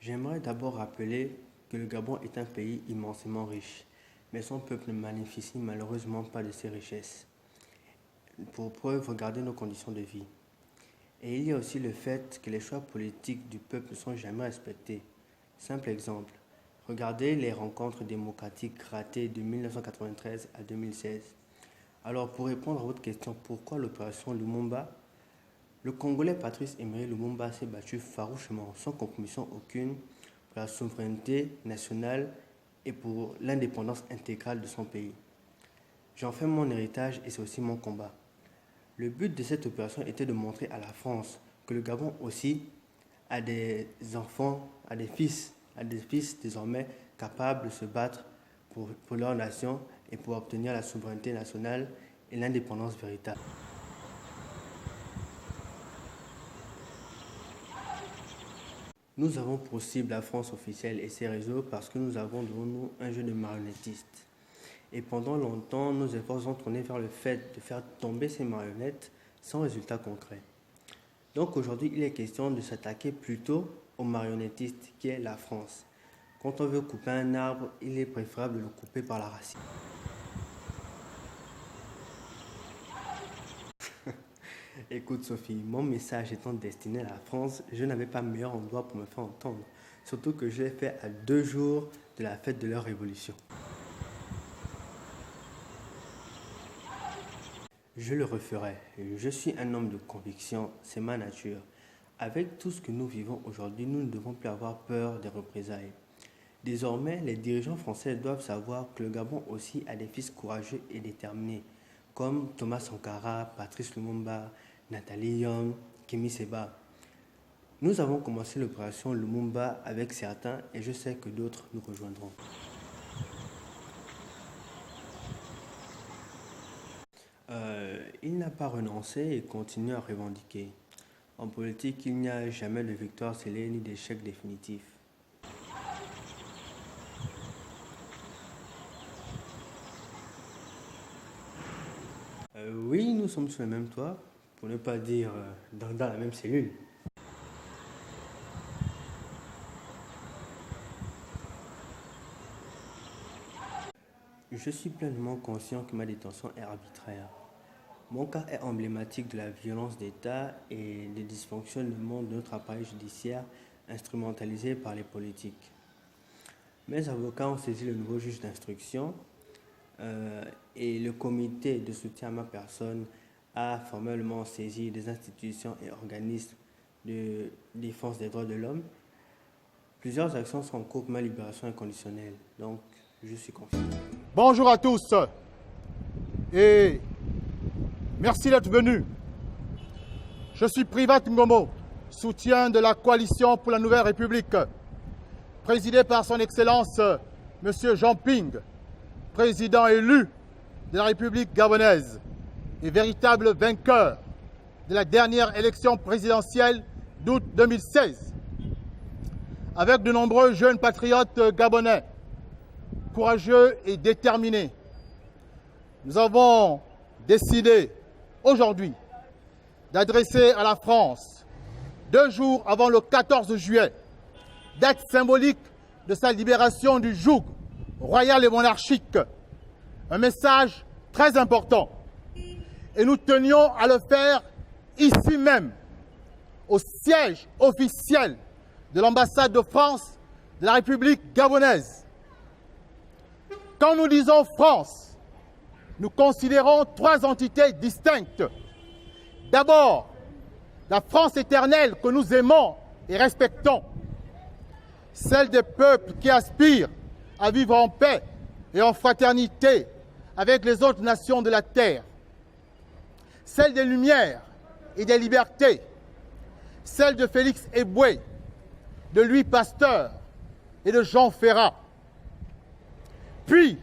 J'aimerais d'abord rappeler que le Gabon est un pays immensément riche, mais son peuple ne bénéficie malheureusement pas de ses richesses. Pour preuve, regardez nos conditions de vie. Et il y a aussi le fait que les choix politiques du peuple ne sont jamais respectés. Simple exemple, regardez les rencontres démocratiques ratées de 1993 à 2016. Alors pour répondre à votre question, pourquoi l'opération Lumumba? Le Congolais Patrice Emery Lumumba s'est battu farouchement, sans compromission aucune, pour la souveraineté nationale et pour l'indépendance intégrale de son pays. J'en fais mon héritage et c'est aussi mon combat. Le but de cette opération était de montrer à la France que le Gabon aussi a des enfants, a des fils désormais capables de se battre pour leur nation et pour obtenir la souveraineté nationale et l'indépendance véritable. Nous avons pour cible la France officielle et ses réseaux parce que nous avons devant nous un jeu de marionnettistes. Et pendant longtemps, nos efforts ont tourné vers le fait de faire tomber ces marionnettes sans résultat concret. Donc aujourd'hui, il est question de s'attaquer plutôt aux marionnettistes qui est la France. Quand on veut couper un arbre, il est préférable de le couper par la racine. Écoute Sophie, mon message étant destiné à la France, je n'avais pas meilleur endroit pour me faire entendre. Surtout que je l'ai fait à 2 jours de la fête de leur révolution. Je le referai. Je suis un homme de conviction, c'est ma nature. Avec tout ce que nous vivons aujourd'hui, nous ne devons plus avoir peur des représailles. Désormais, les dirigeants français doivent savoir que le Gabon aussi a des fils courageux et déterminés, comme Thomas Sankara, Patrice Lumumba, Nathalie Young, Kémy Séba. Nous avons commencé l'opération Lumumba avec certains et je sais que d'autres nous rejoindront. Il n'a pas renoncé et continue à revendiquer. En politique, il n'y a jamais de victoire scellée ni d'échec définitif. Oui, nous sommes sous le même toit, pour ne pas dire dans la même cellule. Je suis pleinement conscient que ma détention est arbitraire. Mon cas est emblématique de la violence d'État et des dysfonctionnements de notre appareil judiciaire instrumentalisé par les politiques. Mes avocats ont saisi le nouveau juge d'instruction et le comité de soutien à ma personne a formellement saisi des institutions et organismes de défense des droits de l'homme. Plusieurs actions sont en cours pour ma libération inconditionnelle, donc je suis confiant. Bonjour à tous et merci d'être venus. Je suis Privat Ngomo, soutien de la coalition pour la Nouvelle République, présidée par son Excellence M. Jean Ping, président élu de la République gabonaise et véritable vainqueur de la dernière élection présidentielle d'août 2016. Avec de nombreux jeunes patriotes gabonais, courageux et déterminés, nous avons décidé aujourd'hui d'adresser à la France, 2 jours avant le 14 juillet, date symbolique de sa libération du joug royal et monarchique, un message très important. Et nous tenions à le faire ici même, au siège officiel de l'ambassade de France de la République gabonaise. Quand nous disons France, nous considérons 3 entités distinctes. D'abord, la France éternelle que nous aimons et respectons, celle des peuples qui aspirent à vivre en paix et en fraternité avec les autres nations de la terre, celle des Lumières et des libertés, celle de Félix Éboué, de Louis Pasteur et de Jean Ferrat. Puis,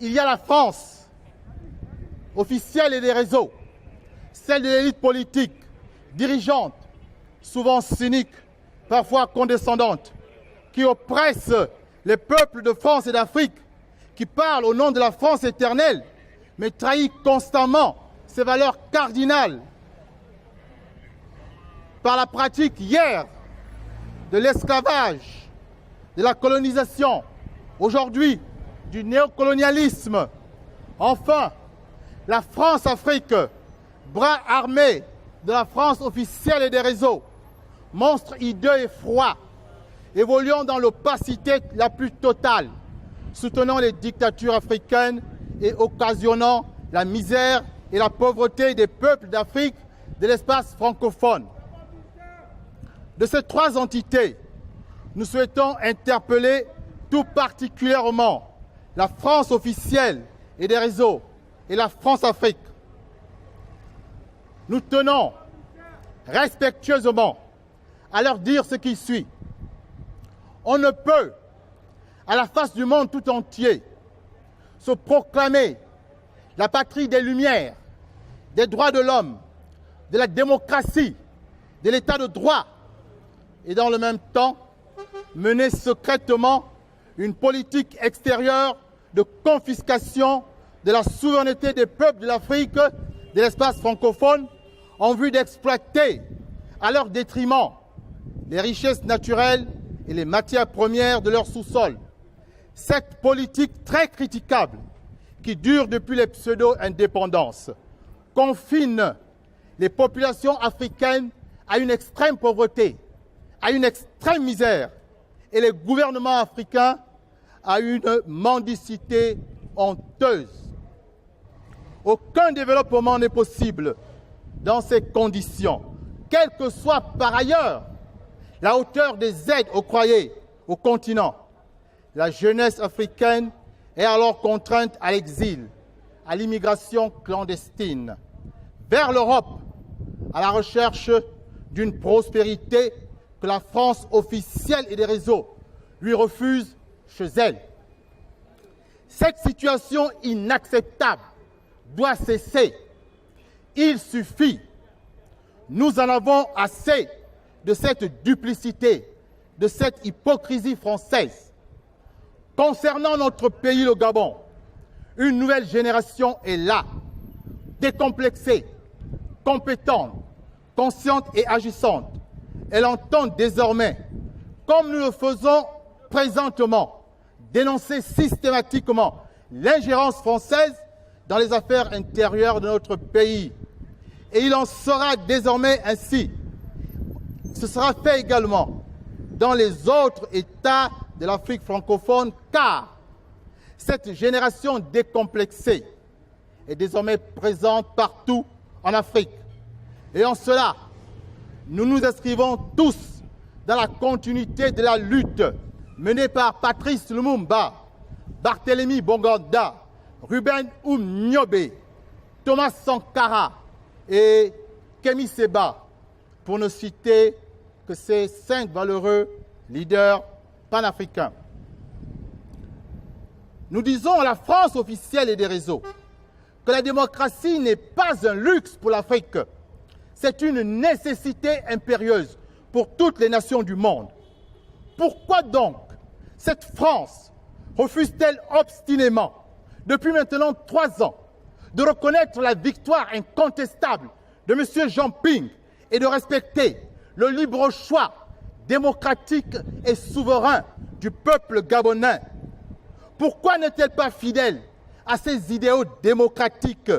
il y a la France, officielle et des réseaux, celle de l'élite politique, dirigeante, souvent cynique, parfois condescendante, qui oppresse les peuples de France et d'Afrique, qui parle au nom de la France éternelle, mais trahit constamment ses valeurs cardinales par la pratique hier de l'esclavage, de la colonisation, aujourd'hui du néocolonialisme. Enfin, la France-Afrique, bras armé de la France officielle et des réseaux, monstre hideux et froid, évoluant dans l'opacité la plus totale, soutenant les dictatures africaines et occasionnant la misère et la pauvreté des peuples d'Afrique, de l'espace francophone. De ces trois entités, nous souhaitons interpeller tout particulièrement la France officielle et des réseaux et la France-Afrique. Nous tenons respectueusement à leur dire ce qui suit. On ne peut, à la face du monde tout entier, se proclamer la patrie des Lumières, des droits de l'homme, de la démocratie, de l'état de droit, et dans le même temps, mener secrètement une politique extérieure de confiscation de la souveraineté des peuples de l'Afrique, de l'espace francophone, en vue d'exploiter à leur détriment les richesses naturelles et les matières premières de leur sous-sol. Cette politique très critiquable, qui dure depuis les pseudo-indépendances, confine les populations africaines à une extrême pauvreté, à une extrême misère, et les gouvernements africains à une mendicité honteuse. Aucun développement n'est possible dans ces conditions, quelle que soit par ailleurs la hauteur des aides octroyées au continent. La jeunesse africaine est alors contrainte à l'exil, à l'immigration clandestine, vers l'Europe, à la recherche d'une prospérité que la France officielle et des réseaux lui refusent chez elle. Cette situation inacceptable doit cesser. Il suffit. Nous en avons assez de cette duplicité, de cette hypocrisie française. Concernant notre pays, le Gabon, une nouvelle génération est là, décomplexée, compétente, consciente et agissante. Elle entend désormais, comme nous le faisons présentement, dénoncer systématiquement l'ingérence française dans les affaires intérieures de notre pays. Et il en sera désormais ainsi. Ce sera fait également dans les autres États de l'Afrique francophone, car cette génération décomplexée est désormais présente partout en Afrique. Et en cela, nous nous inscrivons tous dans la continuité de la lutte menée par Patrice Lumumba, Barthélemy Bonganda, Ruben Oumniobé, Thomas Sankara et Kémy Séba, pour ne citer que ces 5 valeureux leaders panafricains. Nous disons à la France officielle et des réseaux que la démocratie n'est pas un luxe pour l'Afrique, c'est une nécessité impérieuse pour toutes les nations du monde. Pourquoi donc cette France refuse-t-elle obstinément, depuis maintenant 3 ans, de reconnaître la victoire incontestable de M. Jean Ping et de respecter le libre choix démocratique et souverain du peuple gabonais? Pourquoi n'est-elle pas fidèle à ses idéaux démocratiques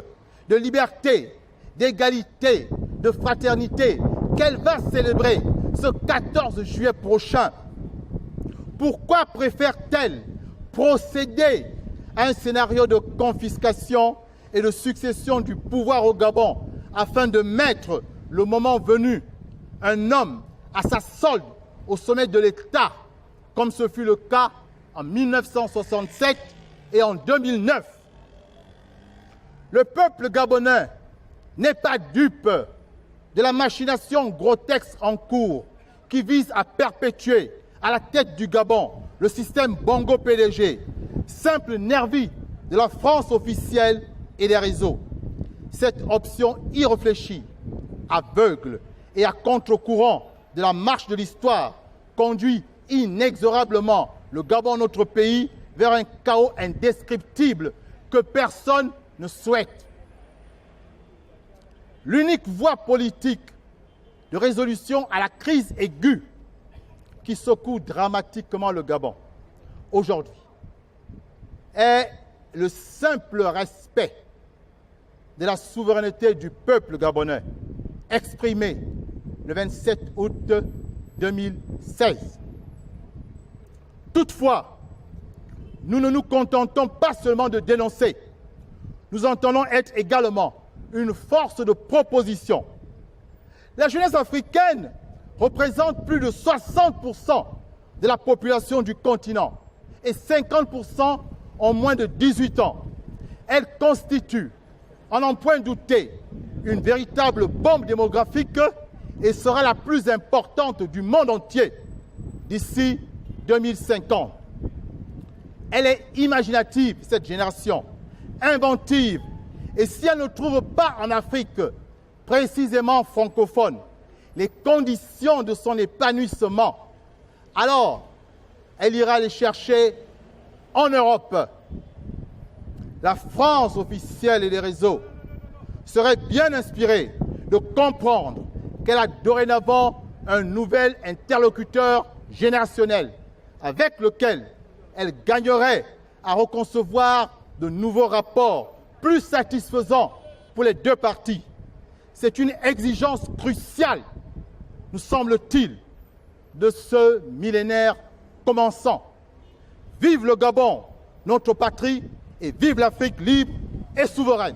de liberté, d'égalité, de fraternité qu'elle va célébrer ce 14 juillet prochain? Pourquoi préfère-t-elle procéder à un scénario de confiscation et de succession du pouvoir au Gabon afin de mettre, le moment venu, un homme à sa solde au sommet de l'État, comme ce fut le cas en 1967 et en 2009? Le peuple gabonais n'est pas dupe de la machination grotesque en cours qui vise à perpétuer à la tête du Gabon le système Bongo PDG, simple nervi de la France officielle et des réseaux. Cette option irréfléchie, aveugle et à contre-courant de la marche de l'histoire conduit inexorablement le Gabon, notre pays, vers un chaos indescriptible que personne ne souhaite. L'unique voie politique de résolution à la crise aiguë qui secoue dramatiquement le Gabon aujourd'hui est le simple respect de la souveraineté du peuple gabonais exprimé le 27 août 2016. Toutefois, nous ne nous contentons pas seulement de dénoncer, nous entendons être également une force de proposition. La jeunesse africaine représente plus de 60% de la population du continent et 50% ont moins de 18 ans. Elle constitue, à n'en point douter, une véritable bombe démographique et sera la plus importante du monde entier d'ici 2050. Elle est imaginative, cette génération, inventive, et si elle ne trouve pas en Afrique, précisément francophone, les conditions de son épanouissement, alors elle ira les chercher en Europe. La France officielle et les réseaux seraient bien inspirés de comprendre qu'elle a dorénavant un nouvel interlocuteur générationnel avec lequel elle gagnerait à reconcevoir de nouveaux rapports plus satisfaisants pour les deux parties. C'est une exigence cruciale, nous semble-t-il, de ce millénaire commençant. Vive le Gabon, notre patrie, et vive l'Afrique libre et souveraine.